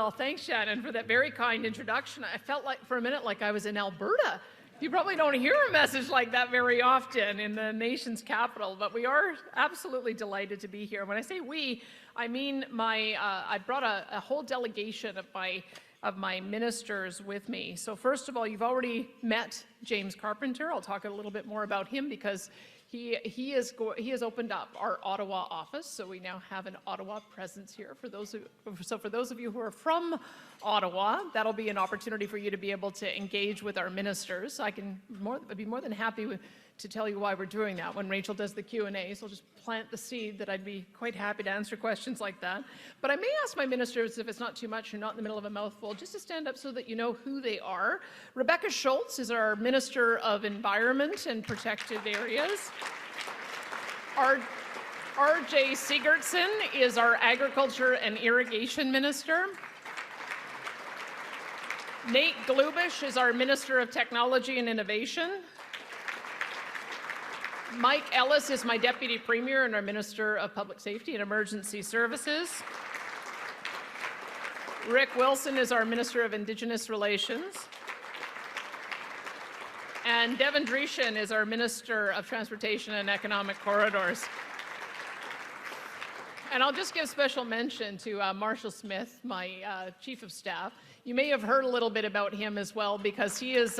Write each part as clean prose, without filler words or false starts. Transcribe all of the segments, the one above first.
Well, thanks, Shannon, for that very kind introduction. I felt like for a minute like I was in Alberta. You probably don't hear a message like that very often in the nation's capital, but we are absolutely delighted to be here. When I say we, I mean I brought a whole delegation of my ministers with me. So first of all, you've already met James Carpenter. I'll talk a little bit more about him because he has opened up our Ottawa office, so we now have an Ottawa presence here. For those of you who are from Ottawa, that'll be an opportunity for you to be able to engage with our ministers. I'd be more than happy to tell you why we're doing that when Rachel does the Q&A, so I'll just plant the seed that I'd be quite happy to answer questions like that. But I may ask my ministers, if it's not too much, you're not in the middle of a mouthful, just to stand up so that you know who they are. Rebecca Schultz is our Minister of Environment and Protected Areas. R.J. Sigurdsson is our Agriculture and Irrigation Minister. Nate Glubish is our Minister of Technology and Innovation. Mike Ellis is my Deputy Premier and our Minister of Public Safety and Emergency Services. Rick Wilson is our Minister of Indigenous Relations. And Devin Dreeshen is our Minister of Transportation and Economic Corridors. And I'll just give special mention to Marshall Smith, my Chief of Staff. You may have heard a little bit about him as well because he's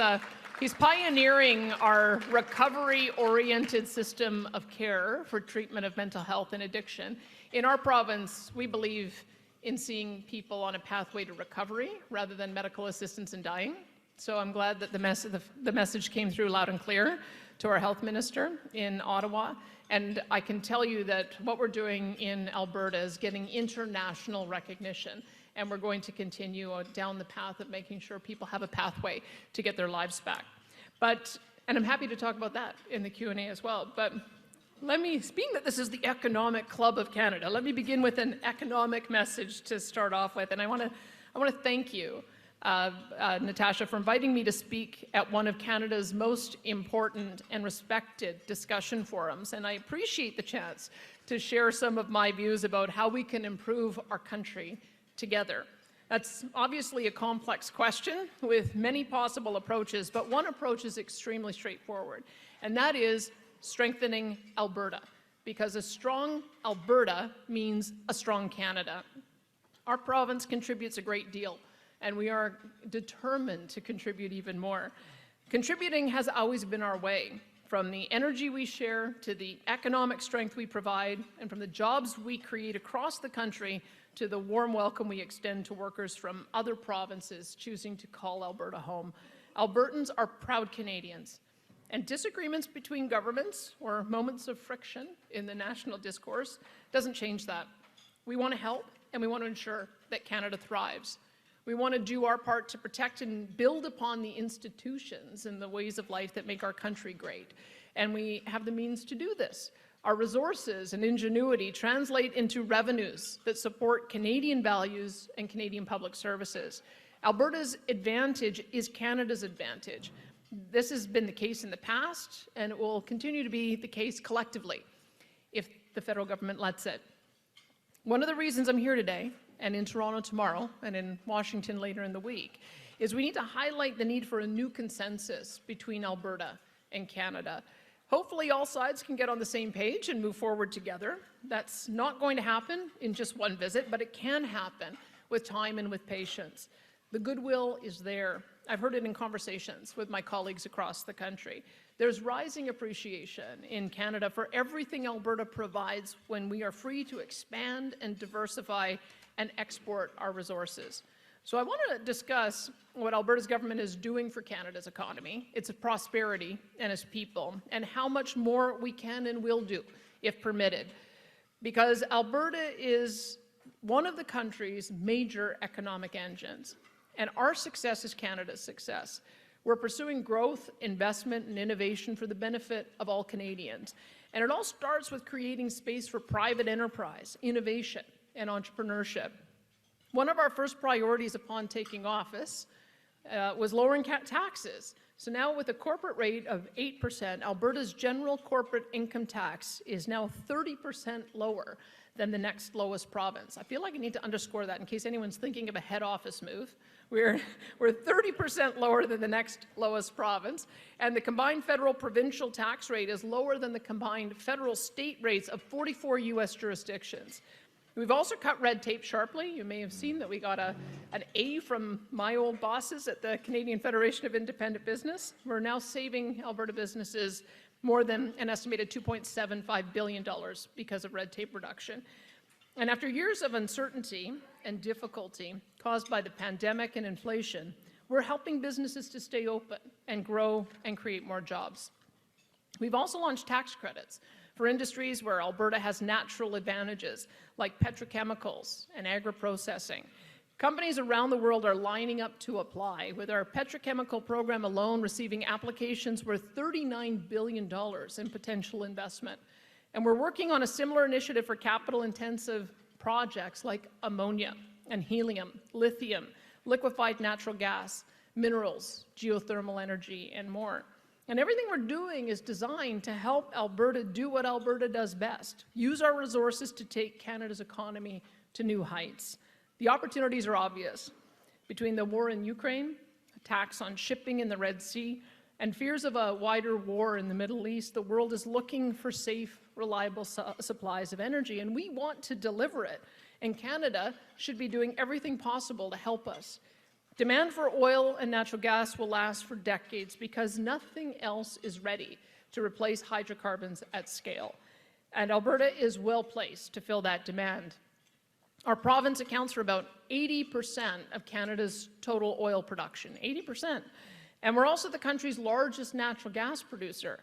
pioneering our recovery-oriented system of care for treatment of mental health and addiction. In our province, we believe in seeing people on a pathway to recovery rather than medical assistance in dying. So I'm glad that the message came through loud and clear to our health minister in Ottawa. And I can tell you that what we're doing in Alberta is getting international recognition. And we're going to continue down the path of making sure people have a pathway to get their lives back. And I'm happy to talk about that in the Q&A as well. But being that this is the Economic Club of Canada, let me begin with an economic message to start off with. And I want to thank you, Natasha, for inviting me to speak at one of Canada's most important and respected discussion forums. And I appreciate the chance to share some of my views about how we can improve our country together. That's obviously a complex question with many possible approaches, but one approach is extremely straightforward, and that is strengthening Alberta, because a strong Alberta means a strong Canada. Our province contributes a great deal, and we are determined to contribute even more. Contributing has always been our way, from the energy we share to the economic strength we provide, and from the jobs we create across the country to the warm welcome we extend to workers from other provinces choosing to call Alberta home. Albertans are proud Canadians, and disagreements between governments or moments of friction in the national discourse doesn't change that. We want to help, and we want to ensure that Canada thrives. We want to do our part to protect and build upon the institutions and the ways of life that make our country great, and we have the means to do this. Our resources and ingenuity translate into revenues that support Canadian values and Canadian public services. Alberta's advantage is Canada's advantage. This has been the case in the past, and it will continue to be the case collectively if the federal government lets it. One of the reasons I'm here today, and in Toronto tomorrow, and in Washington later in the week, is we need to highlight the need for a new consensus between Alberta and Canada. Hopefully all sides can get on the same page and move forward together. That's not going to happen in just one visit, but it can happen with time and with patience. The goodwill is there. I've heard it in conversations with my colleagues across the country. There's rising appreciation in Canada for everything Alberta provides when we are free to expand and diversify and export our resources. So I want to discuss what Alberta's government is doing for Canada's economy, its prosperity, and its people, and how much more we can and will do if permitted. Because Alberta is one of the country's major economic engines, and our success is Canada's success. We're pursuing growth, investment, and innovation for the benefit of all Canadians. And it all starts with creating space for private enterprise, innovation, and entrepreneurship. One of our first priorities upon taking office was lowering taxes So now with a corporate rate of 8%, Alberta's general corporate income tax is now 30% lower than the next lowest province. I feel like I need to underscore that in case anyone's thinking of a head office move. We're 30% lower than the next lowest province, and the combined federal provincial tax rate is lower than the combined federal state rates of 44 US jurisdictions. We've also cut red tape sharply. You may have seen that we got an A from my old bosses at the Canadian Federation of Independent Business. We're now saving Alberta businesses more than an estimated $2.75 billion because of red tape reduction. And after years of uncertainty and difficulty caused by the pandemic and inflation, we're helping businesses to stay open and grow and create more jobs. We've also launched tax credits for industries where Alberta has natural advantages, like petrochemicals and agri-processing. Companies around the world are lining up to apply, with our petrochemical program alone receiving applications worth $39 billion in potential investment. And we're working on a similar initiative for capital-intensive projects like ammonia and helium, lithium, liquefied natural gas, minerals, geothermal energy, and more. And everything we're doing is designed to help Alberta do what Alberta does best: use our resources to take Canada's economy to new heights. The opportunities are obvious. Between the war in Ukraine, attacks on shipping in the Red Sea, and fears of a wider war in the Middle East, the world is looking for safe, reliable supplies of energy, and we want to deliver it. And Canada should be doing everything possible to help us. Demand for oil and natural gas will last for decades because nothing else is ready to replace hydrocarbons at scale. And Alberta is well placed to fill that demand. Our province accounts for about 80% of Canada's total oil production, 80%. And we're also the country's largest natural gas producer.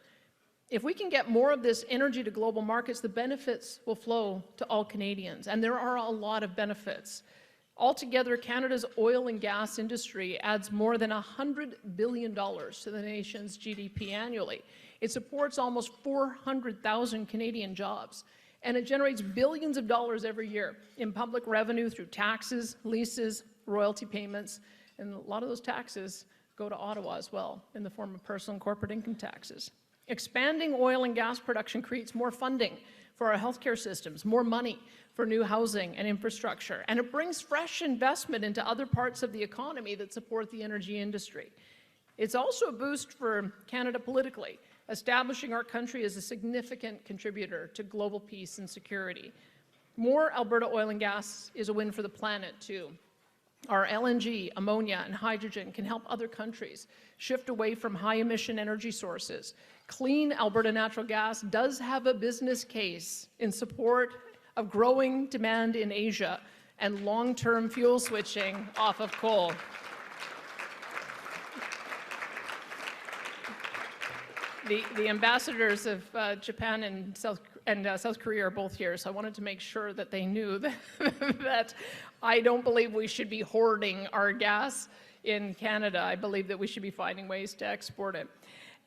If we can get more of this energy to global markets, the benefits will flow to all Canadians, and there are a lot of benefits. Altogether, Canada's oil and gas industry adds more than $100 billion to the nation's GDP annually. It supports almost 400,000 Canadian jobs, and it generates billions of dollars every year in public revenue through taxes, leases, royalty payments, and a lot of those taxes go to Ottawa as well in the form of personal and corporate income taxes. Expanding oil and gas production creates more funding for our healthcare systems, more money for new housing and infrastructure, and it brings fresh investment into other parts of the economy that support the energy industry. It's also a boost for Canada politically, establishing our country as a significant contributor to global peace and security. More Alberta oil and gas is a win for the planet, too. Our LNG, ammonia, and hydrogen can help other countries shift away from high-emission energy sources. Clean Alberta natural gas does have a business case in support of growing demand in Asia and long-term fuel switching off of coal. The ambassadors of Japan and South Korea are both here, so I wanted to make sure that they knew that I don't believe we should be hoarding our gas in Canada. I believe that we should be finding ways to export it.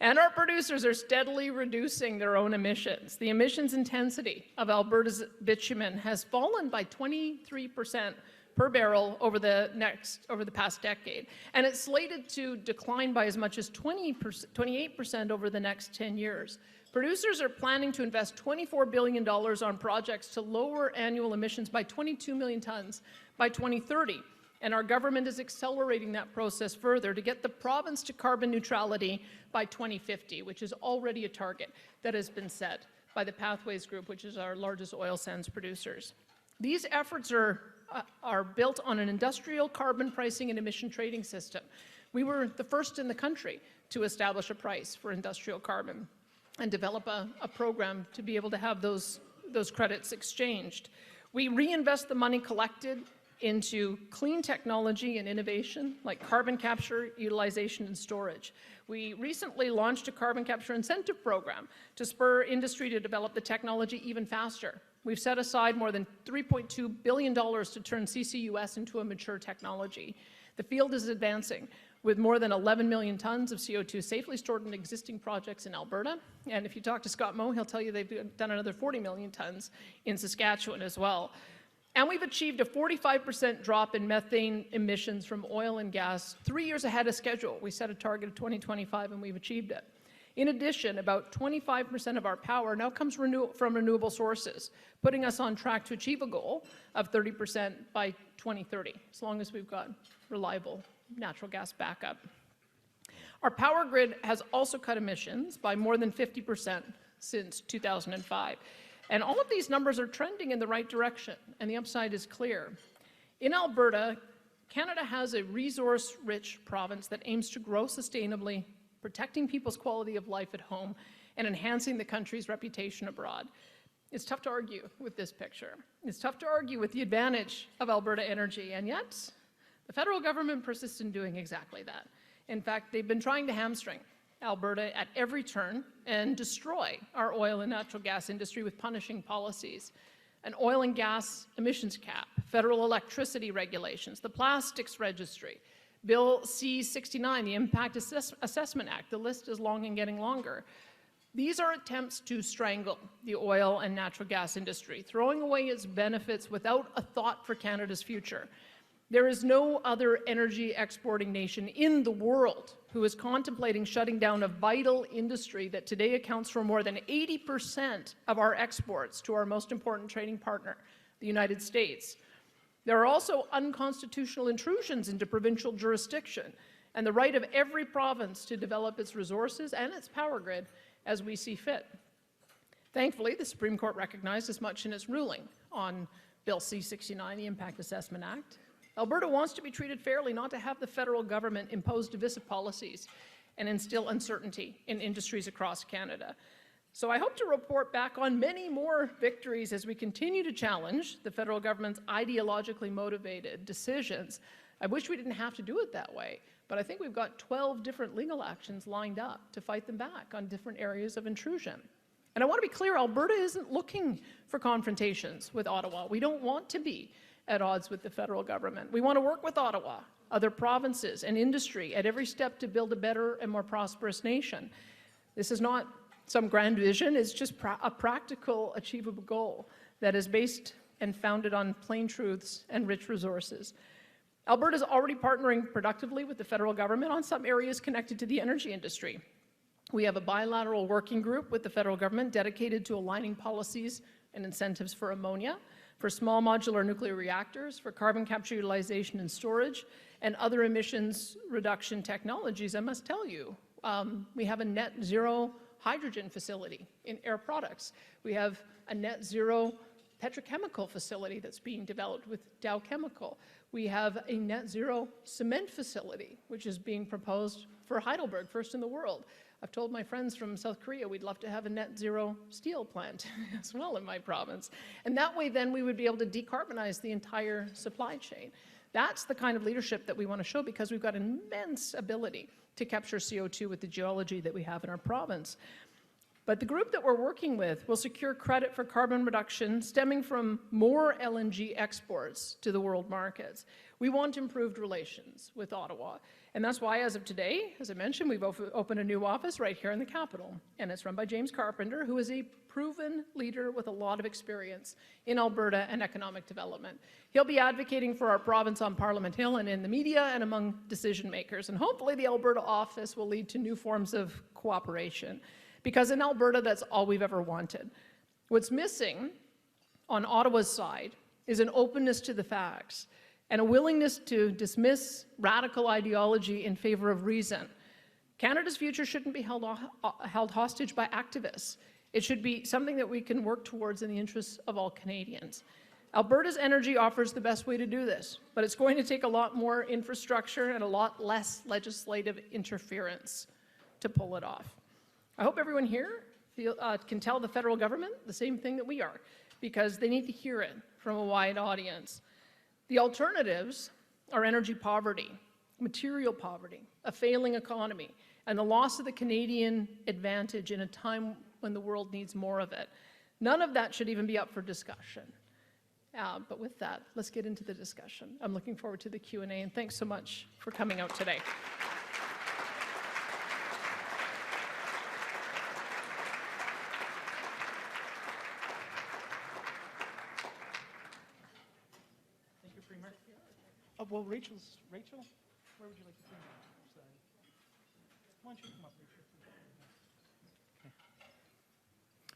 And our producers are steadily reducing their own emissions. The emissions intensity of Alberta's bitumen has fallen by 23% per barrel over the past decade, and it's slated to decline by as much as 28% over the next 10 years. Producers are planning to invest $24 billion on projects to lower annual emissions by 22 million tons by 2030, and our government is accelerating that process further to get the province to carbon neutrality by 2050, which is already a target that has been set by the Pathways Group, which is our largest oil sands producers. These efforts are built on an industrial carbon pricing and emission trading system. We were the first in the country to establish a price for industrial carbon and develop a program to be able to have those credits exchanged. We reinvest the money collected into clean technology and innovation like carbon capture, utilization, and storage. We recently launched a carbon capture incentive program to spur industry to develop the technology even faster. We've set aside more than $3.2 billion to turn CCUS into a mature technology. The field is advancing with more than 11 million tons of CO2 safely stored in existing projects in Alberta. And if you talk to Scott Moe, he'll tell you they've done another 40 million tons in Saskatchewan as well. And we've achieved a 45% drop in methane emissions from oil and gas 3 years ahead of schedule. We set a target of 2025 and we've achieved it. In addition, about 25% of our power now comes from renewable sources, putting us on track to achieve a goal of 30% by 2030, as long as we've got reliable natural gas backup. Our power grid has also cut emissions by more than 50% since 2005. And all of these numbers are trending in the right direction, and the upside is clear. In Alberta, Canada has a resource-rich province that aims to grow sustainably, protecting people's quality of life at home, and enhancing the country's reputation abroad. It's tough to argue with this picture. It's tough to argue with the advantage of Alberta energy, and yet the federal government persists in doing exactly that. In fact, they've been trying to hamstring Alberta at every turn and destroy our oil and natural gas industry with punishing policies. An oil and gas emissions cap, federal electricity regulations, the plastics registry, Bill C-69, the Impact Assessment Act. The list is long and getting longer. These are attempts to strangle the oil and natural gas industry, throwing away its benefits without a thought for Canada's future. There is no other energy exporting nation in the world who is contemplating shutting down a vital industry that today accounts for more than 80% of our exports to our most important trading partner, the United States. There are also unconstitutional intrusions into provincial jurisdiction and the right of every province to develop its resources and its power grid as we see fit. Thankfully, the Supreme Court recognized as much in its ruling on Bill C-69, the Impact Assessment Act. Alberta wants to be treated fairly, not to have the federal government impose divisive policies and instill uncertainty in industries across Canada. So I hope to report back on many more victories as we continue to challenge the federal government's ideologically motivated decisions. I wish we didn't have to do it that way, but I think we've got 12 different legal actions lined up to fight them back on different areas of intrusion. And I want to be clear, Alberta isn't looking for confrontations with Ottawa. We don't want to be at odds with the federal government. We want to work with Ottawa, other provinces, and industry at every step to build a better and more prosperous nation. This is not some grand vision, it's just a practical, achievable goal that is based and founded on plain truths and rich resources. Alberta is already partnering productively with the federal government on some areas connected to the energy industry. We have a bilateral working group with the federal government dedicated to aligning policies and incentives for ammonia, for small modular nuclear reactors, for carbon capture utilization and storage, and other emissions reduction technologies. I must tell you, we have a net zero hydrogen facility in Air Products. We have a net zero petrochemical facility that's being developed with Dow Chemical. We have a net zero cement facility, which is being proposed for Heidelberg, first in the world. I've told my friends from South Korea we'd love to have a net zero steel plant as well in my province. And that way then we would be able to decarbonize the entire supply chain. That's the kind of leadership that we want to show because we've got immense ability to capture CO2 with the geology that we have in our province. But the group that we're working with will secure credit for carbon reduction stemming from more LNG exports to the world markets. We want improved relations with Ottawa. And that's why, as of today, as I mentioned, we've opened a new office right here in the capital. And it's run by James Carpenter, who is a proven leader with a lot of experience in Alberta and economic development. He'll be advocating for our province on Parliament Hill and in the media and among decision makers. And hopefully the Alberta office will lead to new forms of cooperation. Because in Alberta, that's all we've ever wanted. What's missing on Ottawa's side is an openness to the facts and a willingness to dismiss radical ideology in favor of reason. Canada's future shouldn't be held hostage by activists. It should be something that we can work towards in the interests of all Canadians. Alberta's energy offers the best way to do this, but it's going to take a lot more infrastructure and a lot less legislative interference to pull it off. I hope everyone here can tell the federal government the same thing that we are, because they need to hear it from a wide audience. The alternatives are energy poverty, material poverty, a failing economy, and the loss of the Canadian advantage in a time when the world needs more of it. None of that should even be up for discussion. But with that, let's get into the discussion. I'm looking forward to the Q&A, and thanks so much for coming out today. well, Rachel, where would you like to come? Why don't you come up, Rachel? Okay.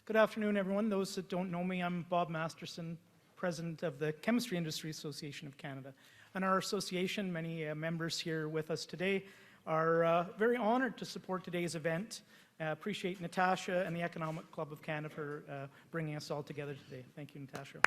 Good afternoon, everyone. Those that don't know me, I'm Bob Masterson, President of the Chemistry Industry Association of Canada. And our association, many members here with us today, are very honored to support today's event. Appreciate Natasha and the Economic Club of Canada for bringing us all together today. Thank you, Natasha.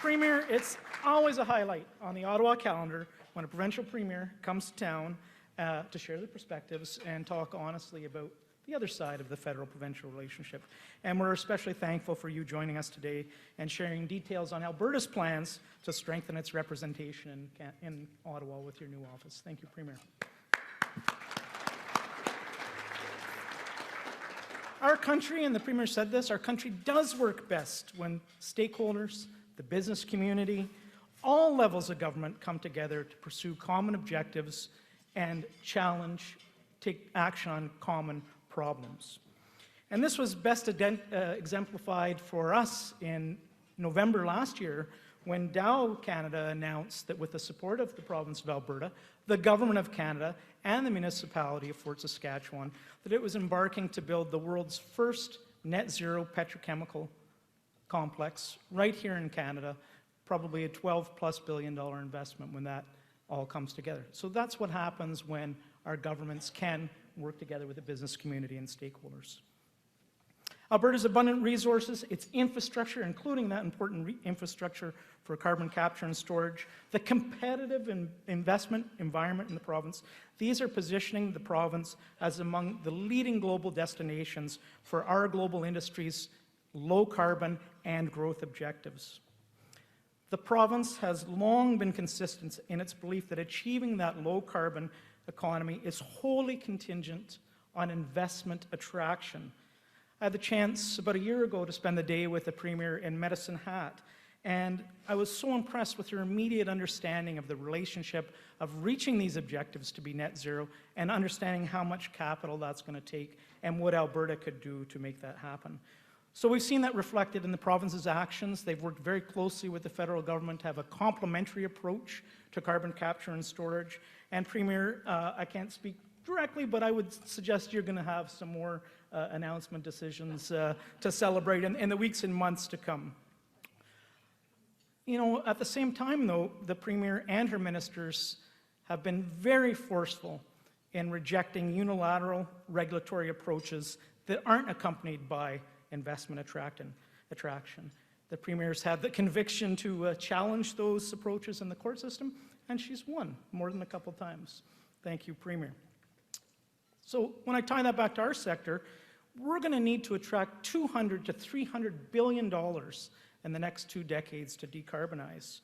Premier, it's always a highlight on the Ottawa calendar when a provincial premier comes to town to share their perspectives and talk honestly about the other side of the federal-provincial relationship. And we're especially thankful for you joining us today and sharing details on Alberta's plans to strengthen its representation in Ottawa with your new office. Thank you, Premier. Our country, and the Premier said this, our country does work best when stakeholders, the business community, all levels of government come together to pursue common objectives and take action on common problems. And this was best exemplified for us in November last year when Dow Canada announced that with the support of the province of Alberta, the Government of Canada and the municipality of Fort Saskatchewan, that it was embarking to build the world's first net zero petrochemical complex right here in Canada, probably a $12+ billion investment when that all comes together. So that's what happens when our governments can work together with the business community and stakeholders. Alberta's abundant resources, its infrastructure, including that important infrastructure for carbon capture and storage, the competitive investment environment in the province, these are positioning the province as among the leading global destinations for our global industries' low carbon and growth objectives. The province has long been consistent in its belief that achieving that low carbon economy is wholly contingent on investment attraction. I had the chance about a year ago to spend the day with the Premier in Medicine Hat, and I was so impressed with her immediate understanding of the relationship of reaching these objectives to be net zero and understanding how much capital that's going to take and what Alberta could do to make that happen. So we've seen that reflected in the province's actions. They've worked very closely with the federal government to have a complementary approach to carbon capture and storage. And Premier, I can't speak directly, but I would suggest you're going to have some more announcement decisions to celebrate in the weeks and months to come. You know, at the same time, though, the Premier and her ministers have been very forceful in rejecting unilateral regulatory approaches that aren't accompanied by investment attraction. The Premier's had the conviction to challenge those approaches in the court system, and she's won more than a couple times. Thank you, Premier. So when I tie that back to our sector, we're going to need to attract $200 to $300 billion in the next 2 decades to decarbonize.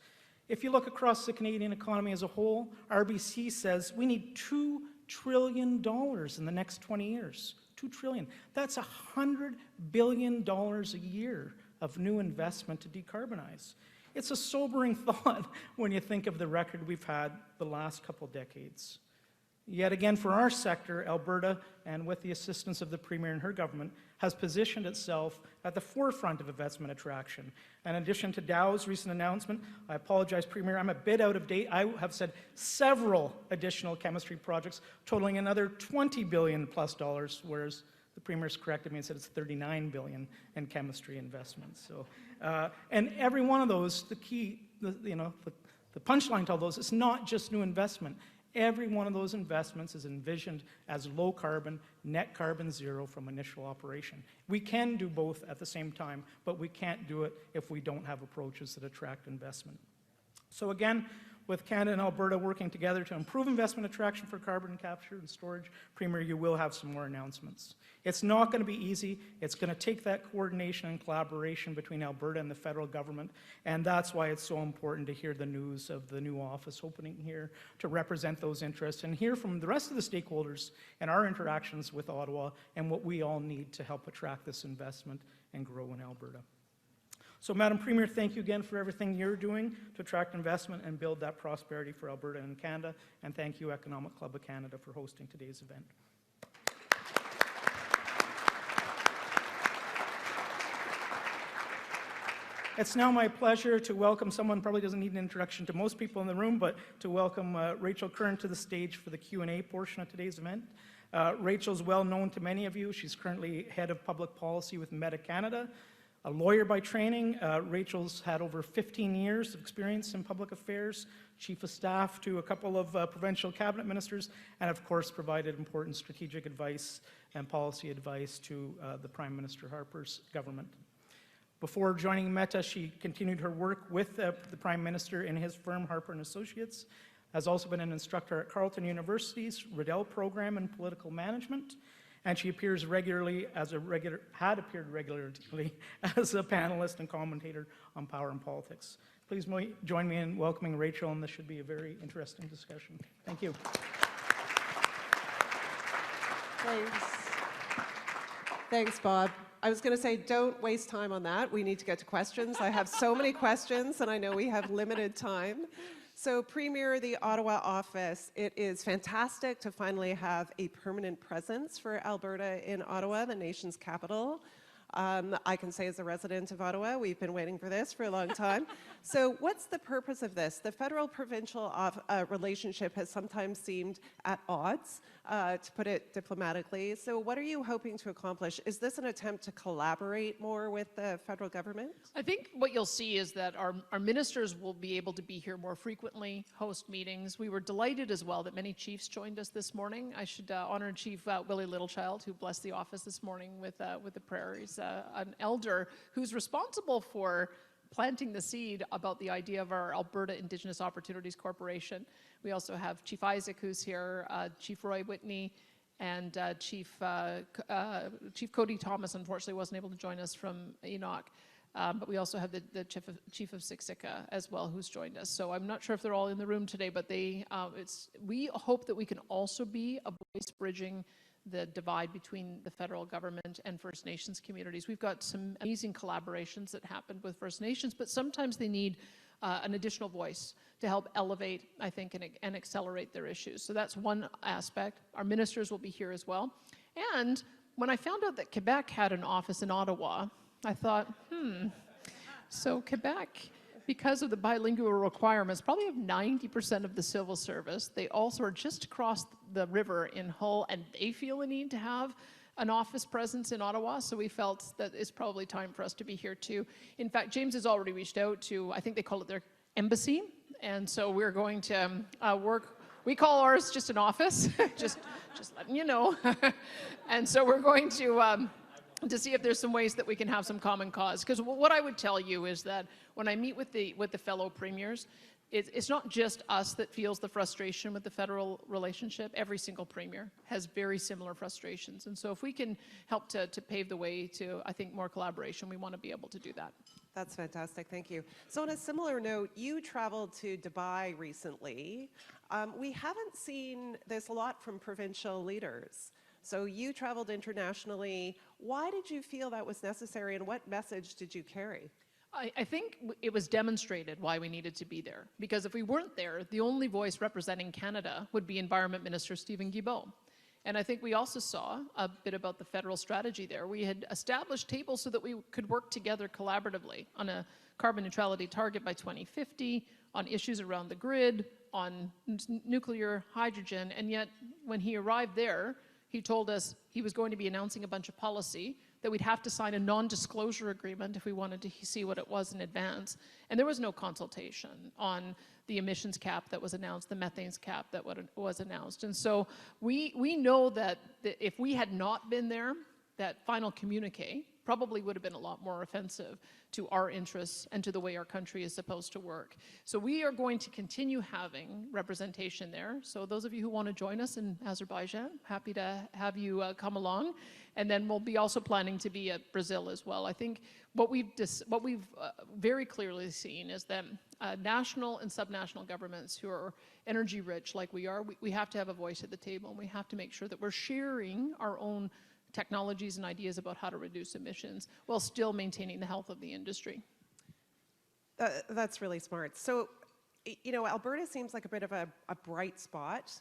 If you look across the Canadian economy as a whole, RBC says we need $2 trillion in the next 20 years. $2 trillion. That's $100 billion a year of new investment to decarbonize. It's a sobering thought when you think of the record we've had the last couple decades. Yet again, for our sector, Alberta, and with the assistance of the Premier and her government, has positioned itself at the forefront of investment attraction. In addition to Dow's recent announcement, I apologize, Premier, I'm a bit out of date. I have said several additional chemistry projects totaling another $20 billion+, whereas the Premier's corrected me and said it's $39 billion in chemistry investments. So, and every one of those, the punchline to all those, it's not just new investment. Every one of those investments is envisioned as low carbon, net carbon zero from initial operation. We can do both at the same time, but we can't do it if we don't have approaches that attract investment. So again, with Canada and Alberta working together to improve investment attraction for carbon capture and storage, Premier, you will have some more announcements. It's not going to be easy. It's going to take that coordination and collaboration between Alberta and the federal government, and that's why it's so important to hear the news of the new office opening here, to represent those interests and hear from the rest of the stakeholders in our interactions with Ottawa and what we all need to help attract this investment and grow in Alberta. So, Madam Premier, thank you again for everything you're doing to attract investment and build that prosperity for Alberta and Canada, and thank you, Economic Club of Canada, for hosting today's event. It's now my pleasure to welcome someone probably doesn't need an introduction to most people in the room, but to welcome Rachel Curran to the stage for the Q&A portion of today's event. Rachel's well known to many of you. She's currently head of public policy with Meta Canada. A lawyer by training, Rachel's had over 15 years of experience in public affairs, chief of staff to a couple of provincial cabinet ministers, and of course provided important strategic advice and policy advice to the Prime Minister Harper's government. Before joining Meta, she continued her work with the Prime Minister in his firm, Harper & Associates, has also been an instructor at Carleton University's Riddell Program in Political Management, and she appears regularly had appeared regularly as a panelist and commentator on power and politics. Please join me in welcoming Rachel, and this should be a very interesting discussion. Thank you. Thanks. Thanks, Bob. I was going to say, don't waste time on that. We need to get to questions. I have so many questions, and I know we have limited time. So, Premier, the Ottawa office, it is fantastic to finally have a permanent presence for Alberta in Ottawa, the nation's capital. I can say as a resident of Ottawa, we've been waiting for this for a long time. So what's the purpose of this? The federal-provincial relationship has sometimes seemed at odds, to put it diplomatically. So what are you hoping to accomplish? Is this an attempt to collaborate more with the federal government? I think what you'll see is that our ministers will be able to be here more frequently, host meetings. We were delighted as well that many chiefs joined us this morning. I should honor Chief Willie Littlechild, who blessed the office this morning with the prayers. An elder who's responsible for planting the seed about the idea of our Alberta Indigenous Opportunities Corporation. We also have Chief Isaac, who's here, Chief Roy Whitney, and Chief Cody Thomas, unfortunately, wasn't able to join us from Enoch. But we also have the Chief of Siksika as well, who's joined us. So I'm not sure if they're all in the room today, but we hope that we can also be a voice bridging the divide between the federal government and First Nations communities. We've got some amazing collaborations that happened with First Nations, but sometimes they need an additional voice to help elevate, I think, and accelerate their issues. So that's one aspect. Our ministers will be here as well. And when I found out that Quebec had an office in Ottawa, I thought, so Quebec, because of the bilingual requirements, probably have 90% of the civil service. They also are just across the river in Hull, and they feel a need to have an office presence in Ottawa, so we felt that it's probably time for us to be here too. In fact, James has already reached out to, I think they call it their embassy, and so we're going to work. We call ours just an office, just letting you know. And so we're going to see if there's some ways that we can have some common cause. Because what I would tell you is that when I meet with the fellow premiers, it's not just us that feels the frustration with the federal relationship. Every single premier has very similar frustrations. And so if we can help to pave the way to, I think, more collaboration, we want to be able to do that. That's fantastic, thank you. So on a similar note, you traveled to Dubai recently. We haven't seen this a lot from provincial leaders. So you traveled internationally. Why did you feel that was necessary, and what message did you carry? I think it was demonstrated why we needed to be there. Because if we weren't there, the only voice representing Canada would be Environment Minister Stephen Guilbeault. And I think we also saw a bit about the federal strategy there. We had established tables so that we could work together collaboratively on a carbon neutrality target by 2050, on issues around the grid, on nuclear, hydrogen, and yet when he arrived there, he told us he was going to be announcing a bunch of policy, that we'd have to sign a non-disclosure agreement if we wanted to see what it was in advance. And there was no consultation on the emissions cap that was announced, the methane cap that was announced. And so we know that if we had not been there, that final communique probably would have been a lot more offensive to our interests and to the way our country is supposed to work. So we are going to continue having representation there. So those of you who want to join us in Azerbaijan, happy to have you come along. And then we'll be also planning to be at Brazil as well. I think what we've very clearly seen is that national and subnational governments who are energy rich like we are, we have to have a voice at the table, and we have to make sure that we're sharing our own technologies and ideas about how to reduce emissions while still maintaining the health of the industry. That's really smart. So, you know, Alberta seems like a bit of a bright spot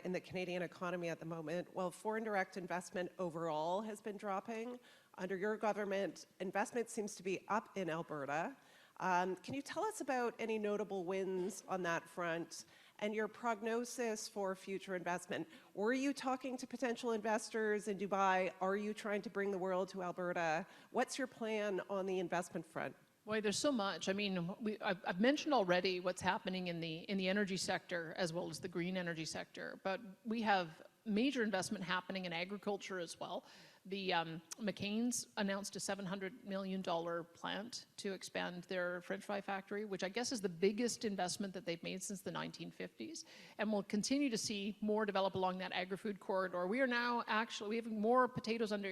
in the Canadian economy at the moment. While foreign direct investment overall has been dropping, under your government, investment seems to be up in Alberta. Can you tell us about any notable wins on that front and your prognosis for future investment? Were you talking to potential investors in Dubai? Are you trying to bring the world to Alberta? What's your plan on the investment front? Boy, there's so much. I mean, I've mentioned already what's happening in the energy sector as well as the green energy sector, but we have major investment happening in agriculture as well. The McCain's announced a $700 million plant to expand their French fry factory, which I guess is the biggest investment that they've made since the 1950s. And we'll continue to see more develop along that agri-food corridor. We are now we have more potatoes on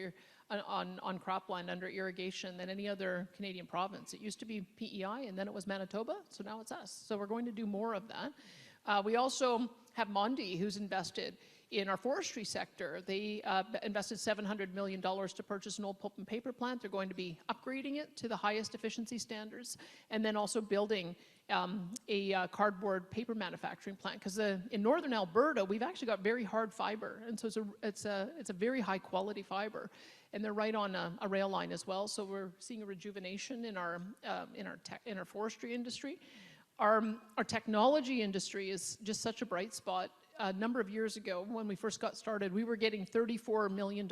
cropland under irrigation than any other Canadian province. It used to be PEI and then it was Manitoba, so now it's us. So we're going to do more of that. We also have Mondi, who's invested in our forestry sector. They invested $700 million to purchase an old pulp and paper plant. They're going to be upgrading it to the highest efficiency standards, and then also building a cardboard paper manufacturing plant. Because in northern Alberta, we've actually got very hard fiber, and so it's a very high quality fiber. And they're right on a rail line as well. So we're seeing a rejuvenation in our forestry industry. Our technology industry is just such a bright spot. A number of years ago, when we first got started, we were getting $34 million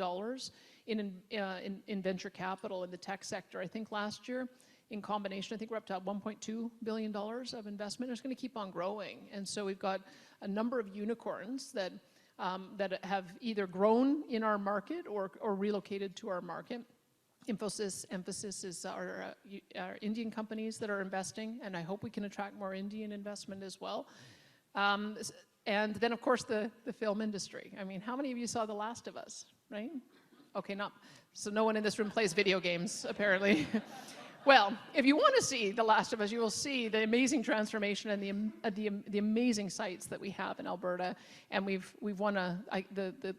in venture capital in the tech sector. I think last year, in combination, I think we're up to $1.2 billion of investment. It's going to keep on growing. And so we've got a number of unicorns that have either grown in our market or relocated to our market. Emphasis is our Indian companies that are investing, and I hope we can attract more Indian investment as well. And then, of course, the film industry. I mean, how many of you saw The Last of Us, right? Okay, so no one in this room plays video games, apparently. Well, if you want to see The Last of Us, you will see the amazing transformation and the amazing sites that we have in Alberta. And we've won the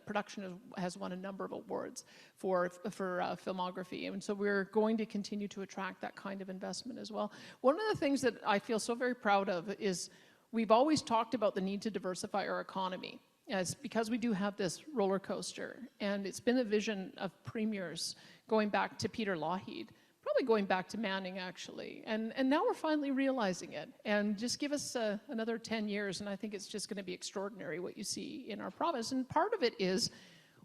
production has won a number of awards for filmography. And so we're going to continue to attract that kind of investment as well. One of the things that I feel so very proud of is we've always talked about the need to diversify our economy. It's because we do have this roller coaster. And it's been a vision of premiers going back to Peter Lougheed, probably going back to Manning, actually. And now we're finally realizing it. And just give us another 10 years, and I think it's just going to be extraordinary what you see in our province. And part of it is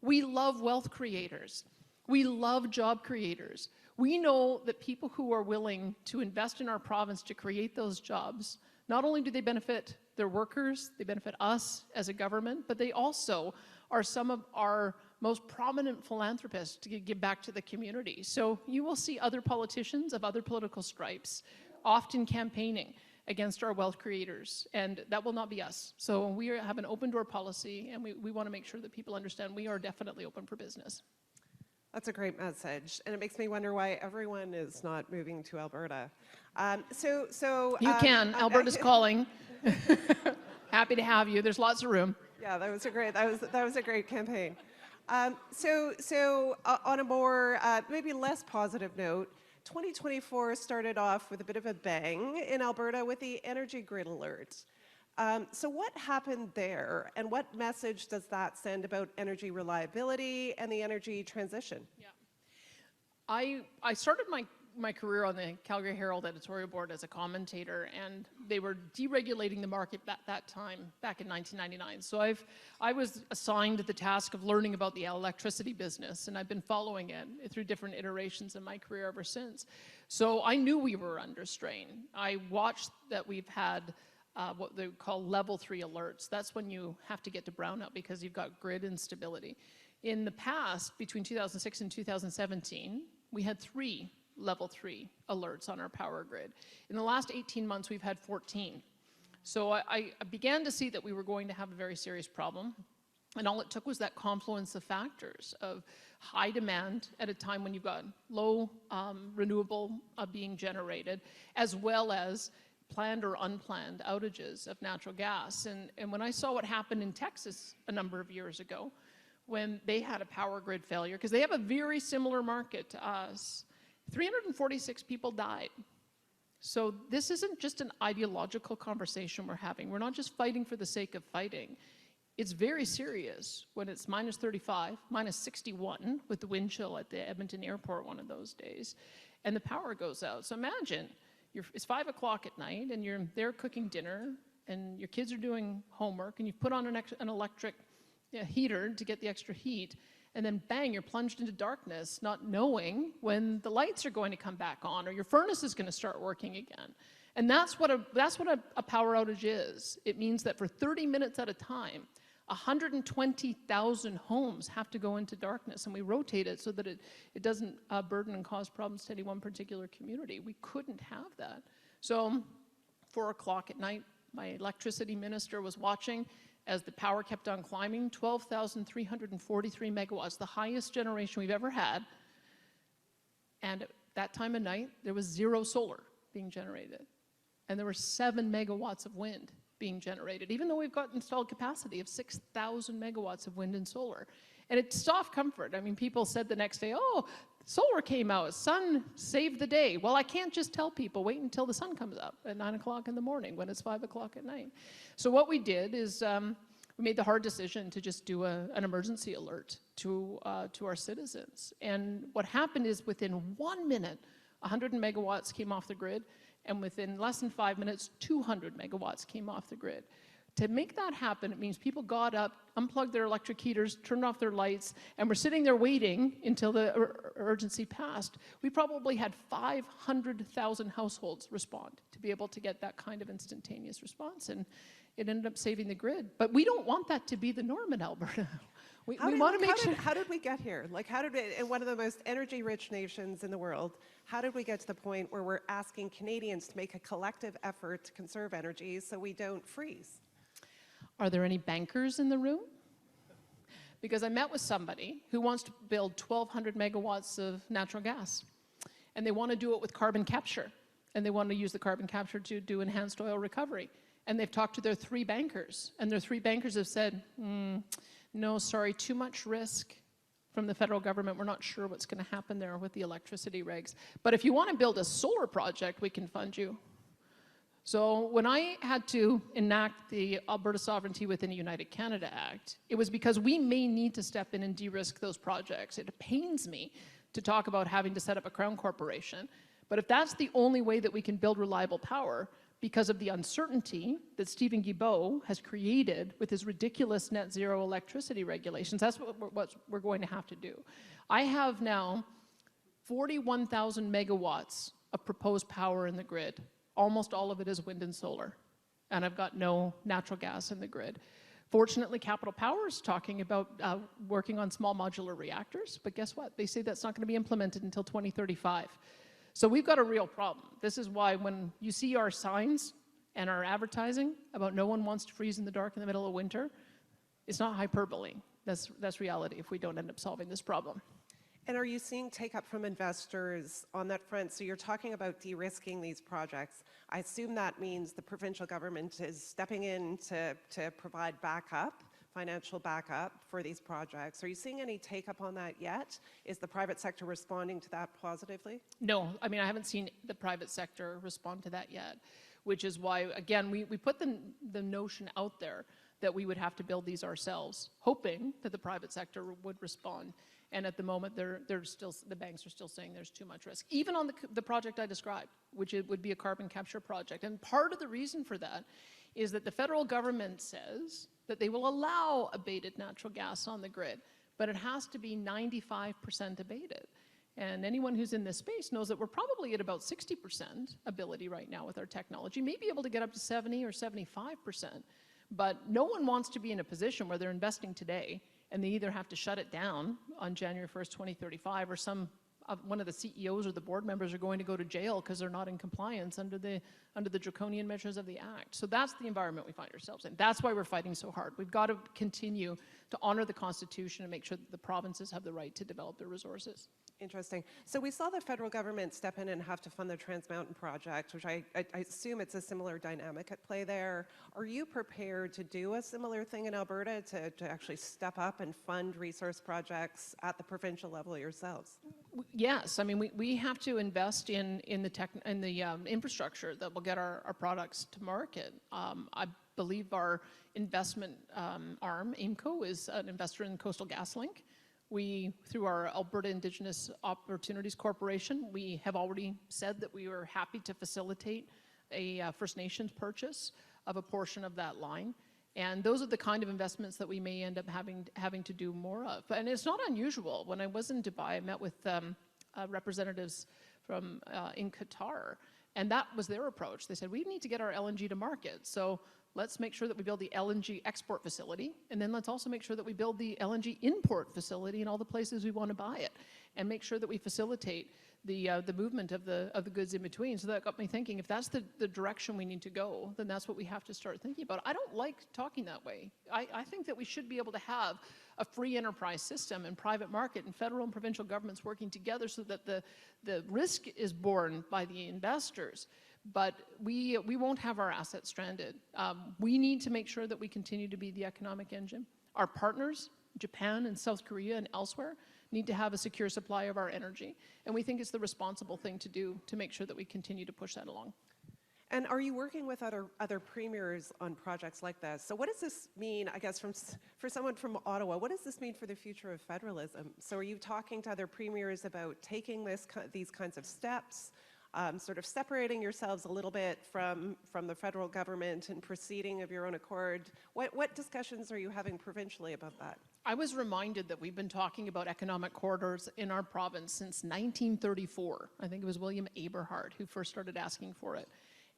we love wealth creators. We love job creators. We know that people who are willing to invest in our province to create those jobs, not only do they benefit their workers, they benefit us as a government, but they also are some of our most prominent philanthropists to give back to the community. So you will see other politicians of other political stripes often campaigning against our wealth creators, and that will not be us. So we have an open door policy, and we want to make sure that people understand we are definitely open for business. That's a great message, and it makes me wonder why everyone is not moving to Alberta. You can. Alberta's calling. Happy to have you. There's lots of room. Yeah, that was a great campaign. So on a more maybe less positive note, 2024 started off with a bit of a bang in Alberta with the energy grid alert. So what happened there, and what message does that send about energy reliability and the energy transition? Yeah, I started my career on the Calgary Herald editorial board as a commentator, and they were deregulating the market at that time, back in 1999. So I was assigned the task of learning about the electricity business, and I've been following it through different iterations in my career ever since. So I knew we were under strain. I watched that we've had what they call level 3 alerts. That's when you have to get to brownout because you've got grid instability. In the past, between 2006 and 2017, we had 3 level 3 alerts on our power grid. In the last 18 months, we've had 14. So I began to see that we were going to have a very serious problem. And all it took was that confluence of factors of high demand at a time when you've got low renewable being generated, as well as planned or unplanned outages of natural gas. And when I saw what happened in Texas a number of years ago, when they had a power grid failure, because they have a very similar market to us, 346 people died. So this isn't just an ideological conversation we're having. We're not just fighting for the sake of fighting. It's very serious when it's minus 35, minus 61 with the wind chill at the Edmonton airport one of those days. and the power goes out. So imagine, it's 5 o'clock at night, and you're there cooking dinner, and your kids are doing homework, and you've put on an electric heater to get the extra heat, and then bang, you're plunged into darkness, not knowing when the lights are going to come back on or your furnace is going to start working again. And that's what a power outage is. It means that for 30 minutes at a time, 120,000 homes have to go into darkness, and we rotate it so that it doesn't burden and cause problems to any one particular community. We couldn't have that. So 4 o'clock at night, my electricity minister was watching as the power kept on climbing, 12,343 megawatts, the highest generation we've ever had. And at that time of night, there was 0 solar being generated. And there were 7 megawatts of wind being generated, even though we've got installed capacity of 6,000 megawatts of wind and solar. And it's soft comfort. I mean, people said the next day, oh, solar came out, sun saved the day. Well, I can't just tell people, wait until the sun comes up at 9 o'clock in the morning when it's 5 o'clock at night. So what we did is we made the hard decision to just do an emergency alert to our citizens. And what happened is within 1 minute, 100 megawatts came off the grid, and within less than 5 minutes, 200 megawatts came off the grid. To make that happen, it means people got up, unplugged their electric heaters, turned off their lights, and were sitting there waiting until the urgency passed. We probably had 500,000 households respond to be able to get that kind of instantaneous response, and it ended up saving the grid. But we don't want that to be the norm in Alberta. We want to make sure. How did we get here? Like, how did we, in one of the most energy-rich nations in the world, how did we get to the point where we're asking Canadians to make a collective effort to conserve energy so we don't freeze? Are there any bankers in the room? Because I met with somebody who wants to build 1,200 megawatts of natural gas, and they want to do it with carbon capture, and they want to use the carbon capture to do enhanced oil recovery. And they've talked to their 3 bankers, and their 3 bankers have said, no, sorry, too much risk from the federal government. We're not sure what's going to happen there with the electricity regs. But if you want to build a solar project, we can fund you. So when I had to enact the Alberta Sovereignty Within a United Canada Act, it was because we may need to step in and de-risk those projects. It pains me to talk about having to set up a crown corporation. But if that's the only way that we can build reliable power, because of the uncertainty that Stephen Guilbeault has created with his ridiculous net zero electricity regulations, that's what we're going to have to do. I have now 41,000 megawatts of proposed power in the grid. Almost all of it is wind and solar. And I've got no natural gas in the grid. Fortunately, Capital Power is talking about working on small modular reactors, but guess what? They say that's not going to be implemented until 2035. So we've got a real problem. This is why when you see our signs and our advertising about no one wants to freeze in the dark in the middle of winter, it's not hyperbole. That's reality if we don't end up solving this problem. And are you seeing take-up from investors on that front? So you're talking about de-risking these projects. I assume that means the provincial government is stepping in to provide backup, financial backup for these projects. Are you seeing any take-up on that yet? Is the private sector responding to that positively? No, I mean, I haven't seen the private sector respond to that yet, which is why, again, we put the notion out there that we would have to build these ourselves, hoping that the private sector would respond. And at the moment, the banks are still saying there's too much risk. Even on the project I described, which it would be a carbon capture project. And part of the reason for that is that the federal government says that they will allow abated natural gas on the grid, but it has to be 95% abated. And anyone who's in this space knows that we're probably at about 60% ability right now with our technology, maybe able to get up to 70 or 75%. But no one wants to be in a position where they're investing today and they either have to shut it down on January 1st, 2035, or one of the CEOs or the board members are going to go to jail because they're not in compliance under the draconian measures of the Act. So that's the environment we find ourselves in. That's why we're fighting so hard. We've got to continue to honor the Constitution and make sure that the provinces have the right to develop their resources. Interesting. So we saw the federal government step in and have to fund the Trans Mountain project, which I assume it's a similar dynamic at play there. Are you prepared to do a similar thing in Alberta to actually step up and fund resource projects at the provincial level yourselves? Yes, I mean we have to invest in the infrastructure that will get our products to market. I believe our investment arm, AIMCO, is an investor in Coastal GasLink. We, through our Alberta Indigenous Opportunities Corporation, we have already said that we were happy to facilitate a First Nations purchase of a portion of that line. And those are the kind of investments that we may end up having to do more of. And it's not unusual. When I was in Dubai, I met with representatives from in Qatar, and that was their approach. They said, we need to get our LNG to market. So let's make sure that we build the LNG export facility, and then let's also make sure that we build the LNG import facility in all the places we want to buy it, and make sure that we facilitate the movement of the goods in between. So that got me thinking, if that's the direction we need to go, then that's what we have to start thinking about. I don't like talking that way. I think that we should be able to have a free enterprise system and private market and federal and provincial governments working together so that the risk is borne by the investors. But we won't have our assets stranded. We need to make sure that we continue to be the economic engine. Our partners, Japan and South Korea and elsewhere, need to have a secure supply of our energy. And we think it's the responsible thing to do to make sure that we continue to push that along. And are you working with other premiers on projects like this? So what does this mean, I guess, for someone from Ottawa, what does this mean for the future of federalism? So are you talking to other premiers about taking these kinds of steps, sort of separating yourselves a little bit from the federal government and proceeding of your own accord? What discussions are you having provincially about that? I was reminded that we've been talking about economic corridors in our province since 1934. I think it was William Aberhart who first started asking for it.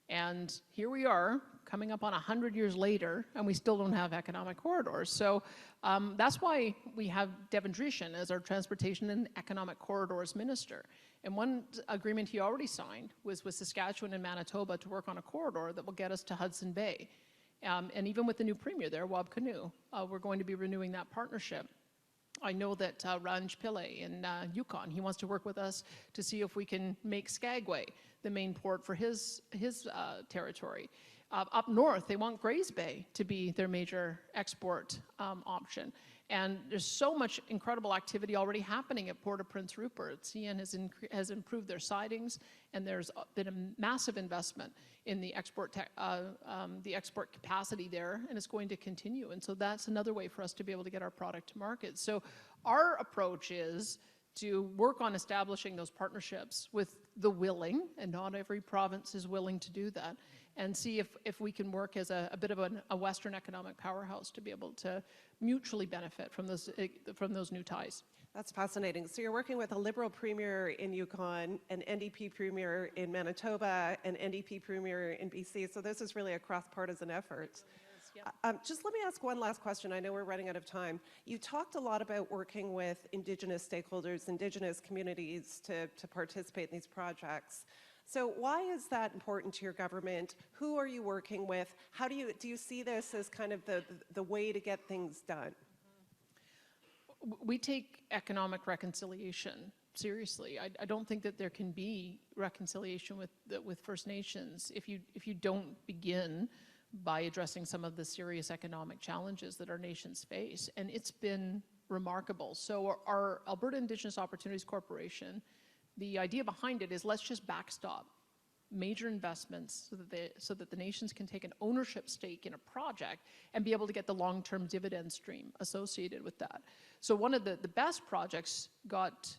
And here we are, coming up on 100 years later, and we still don't have economic corridors. So that's why we have Devin Dreeshen as our Transportation and Economic Corridors Minister. And one agreement he already signed was with Saskatchewan and Manitoba to work on a corridor that will get us to Hudson Bay. And even with the new premier there, Wab Kinew, we're going to be renewing that partnership. I know that Ranj Pillay in Yukon, he wants to work with us to see if we can make Skagway the main port for his territory. Up north, they want Grays Bay to be their major export option. And there's so much incredible activity already happening at Port of Prince Rupert. CN has improved their sidings, and there's been a massive investment in the export capacity there, and it's going to continue. And so that's another way for us to be able to get our product to market. So our approach is to work on establishing those partnerships with the willing, and not every province is willing to do that, and see if we can work as a bit of a Western economic powerhouse to be able to mutually benefit from those new ties. That's fascinating. So you're working with a Liberal Premier in Yukon, an NDP Premier in Manitoba, an NDP Premier in BC. So this is really a cross-partisan effort. Just let me ask one last question. I know we're running out of time. You talked a lot about working with Indigenous stakeholders, Indigenous communities to participate in these projects. So why is that important to your government? Who are you working with? How do you see this as kind of the way to get things done? We take economic reconciliation seriously. I don't think that there can be reconciliation with First Nations if you don't begin by addressing some of the serious economic challenges that our nations face. And it's been remarkable. So our Alberta Indigenous Opportunities Corporation, the idea behind it is let's just backstop major investments so that the nations can take an ownership stake in a project and be able to get the long-term dividend stream associated with that. So one of the best projects got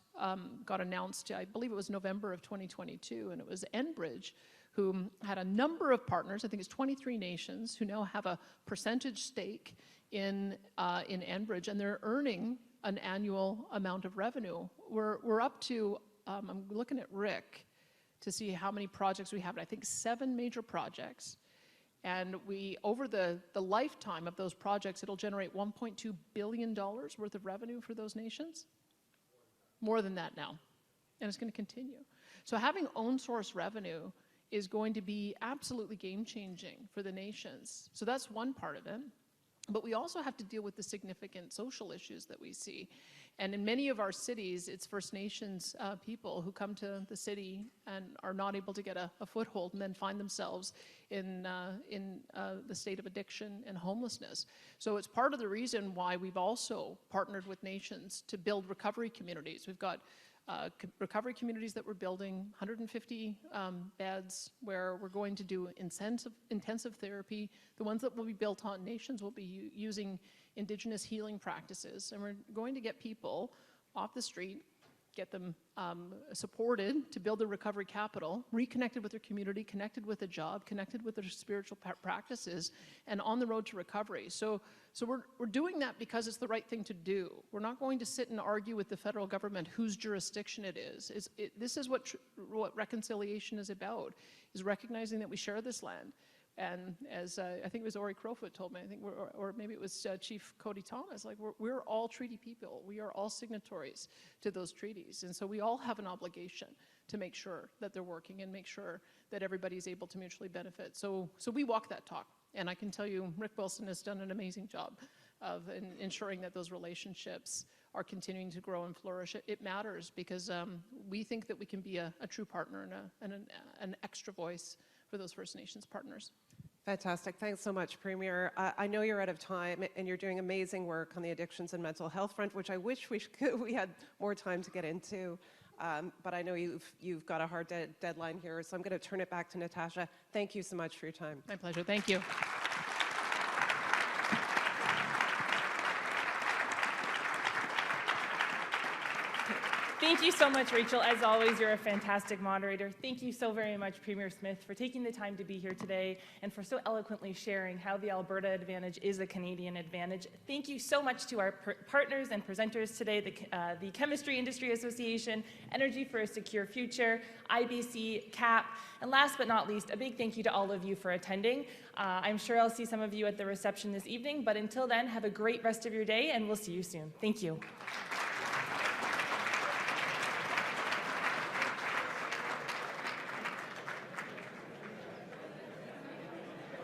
announced, I believe it was November of 2022, and it was Enbridge, who had a number of partners, I think it's 23 nations, who now have a percentage stake in Enbridge, and they're earning an annual amount of revenue. We're up to, I'm looking at Rick to see how many projects we have, I think 7 major projects. And over the lifetime of those projects, it'll generate $1.2 billion worth of revenue for those nations. More than that now, and it's going to continue. So having own source revenue is going to be absolutely game-changing for the nations. So that's one part of it. But we also have to deal with the significant social issues that we see. And in many of our cities, it's First Nations people who come to the city and are not able to get a foothold and then find themselves in the state of addiction and homelessness. So it's part of the reason why we've also partnered with nations to build recovery communities. We've got recovery communities that we're building, 150 beds where we're going to do intensive therapy. The ones that will be built on nations will be using Indigenous healing practices. And we're going to get people off the street, get them supported to build their recovery capital, reconnected with their community, connected with a job, connected with their spiritual practices, and on the road to recovery. So we're doing that because it's the right thing to do. We're not going to sit and argue with the federal government whose jurisdiction it is. This is what reconciliation is about, is recognizing that we share this land. And as I think it was Ori Crowfoot told me, I think, or maybe it was Chief Cody Thomas, like we're all treaty people. We are all signatories to those treaties. And so we all have an obligation to make sure that they're working and make sure that everybody's able to mutually benefit. So we walk that talk. And I can tell you, Rick Wilson has done an amazing job of ensuring that those relationships are continuing to grow and flourish. It matters because we think that we can be a true partner and an extra voice for those First Nations partners. Fantastic. Thanks so much, Premier. I know you're out of time, and you're doing amazing work on the addictions and mental health front, which I wish we had more time to get into. But I know you've got a hard deadline here, so I'm going to turn it back to Natasha. Thank you so much for your time. My pleasure. Thank you. Thank you so much, Rachel. As always, you're a fantastic moderator. Thank you so very much, Premier Smith, for taking the time to be here today and for so eloquently sharing how the Alberta Advantage is a Canadian advantage. Thank you so much to our partners and presenters today, the Chemistry Industry Association, Energy for a Secure Future, IBC, CAP, and last but not least, a big thank you to all of you for attending. I'm sure I'll see some of you at the reception this evening, but until then, have a great rest of your day, and we'll see you soon. Thank you.